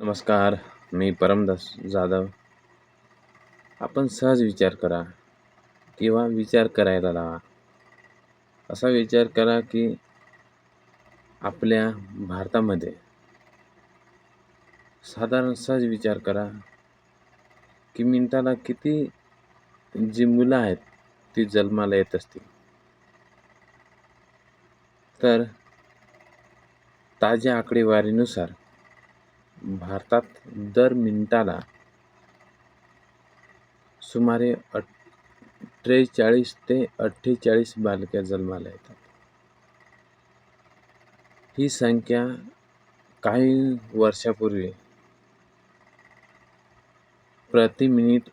नमस्कार, मी परमदास जाधव. आपण सहज विचार करा किंवा विचार करायला लावा. असा विचार करा की आपल्या भारतामध्ये साधारण सहज विचार करा की मिनिटाला किती जी मुलं आहेत ती जन्माला येत असतील. तर ताज्या आकडेवारीनुसार भारतात दर मिनिटाला सुमारे 43 ते 48 बालके जन्माला येतात. ही संख्या काही वर्षापूर्वी प्रति मिनिट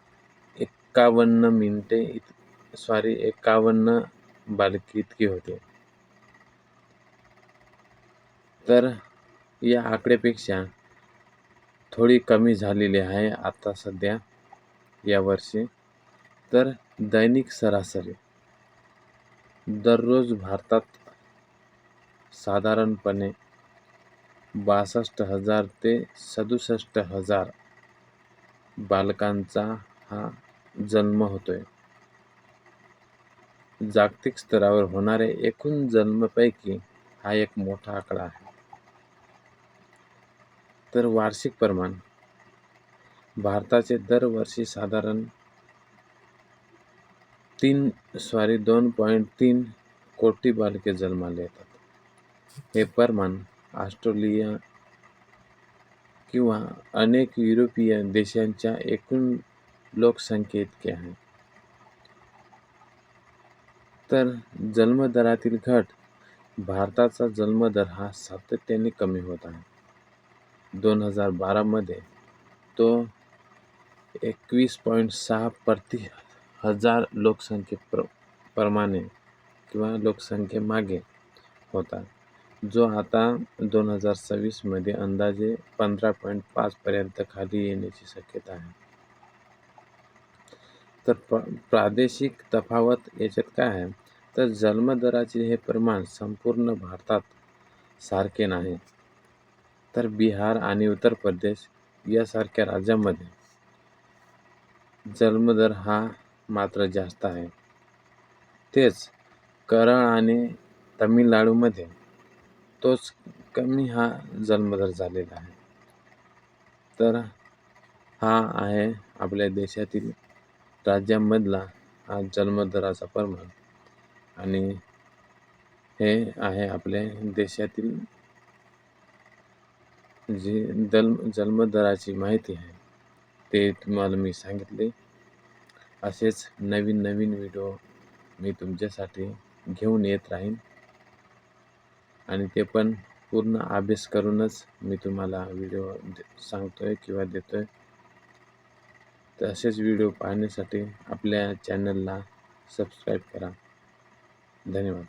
51 बालके इतकी होते. तर या आकड्यापेक्षा थोडी कमी झालेली आहे आता सध्या यावर्षी. तर दैनिक सरासरी दररोज भारतात साधारणपणे 62,000 ते 67,000 बालकांचा हा जन्म होतोय. जागतिक स्तरावर होणाऱ्या एकूण जन्मापैकी हा एक मोठा आकडा आहे. तर वार्षिक प्रमाण भारताचे दरवर्षी साधारण 2.3 कोटी बालके जन्माला येतात. हे प्रमाण ऑस्ट्रेलिया किंवा अनेक युरोपीय देशांच्या एकूण लोकसंख्येइतके आहे. तर जन्मदरातील घट भारताचा जन्मदर हा सातत्याने कमी होत आहे. 2012 मध्ये तो 21.6 प्रति हजार प्रमाणे किंवा लोकसंख्येमागे होता, जो आता 2026 मध्ये अंदाजे 15.5 पर्यंत खाली येण्याची शक्यता आहे. तर प्रादेशिक तफावत याच्यात काय आहे, तर जन्मदराचे हे प्रमाण संपूर्ण भारतात सारखे नाही. तर बिहार आणि उत्तर प्रदेश यासारख्या राज्यांमध्ये जन्मदर हा मात्र जास्त आहे. तेच केरळ आणि तामिळनाडूमध्ये तोच कमी हा जन्मदर झालेला आहे. तर हा आहे आपल्या देशातील राज्यांमधला हा जन्मदराचा प्रमाण आणि हे आहे आपल्या देशातील जी जन्मदराची माहिती आहे ते तुम्हाला मी सांगितले. असेच नवीन व्हिडिओ मी तुमच्यासाठी घेऊन येत राहीन आणि ते पण पूर्ण अभ्यास करूनच मी तुम्हाला व्हिडिओ सांगतोय किंवा देतोय. तर असेच व्हिडिओ पाहण्यासाठी आपल्या चॅनलला सबस्क्राईब करा. धन्यवाद.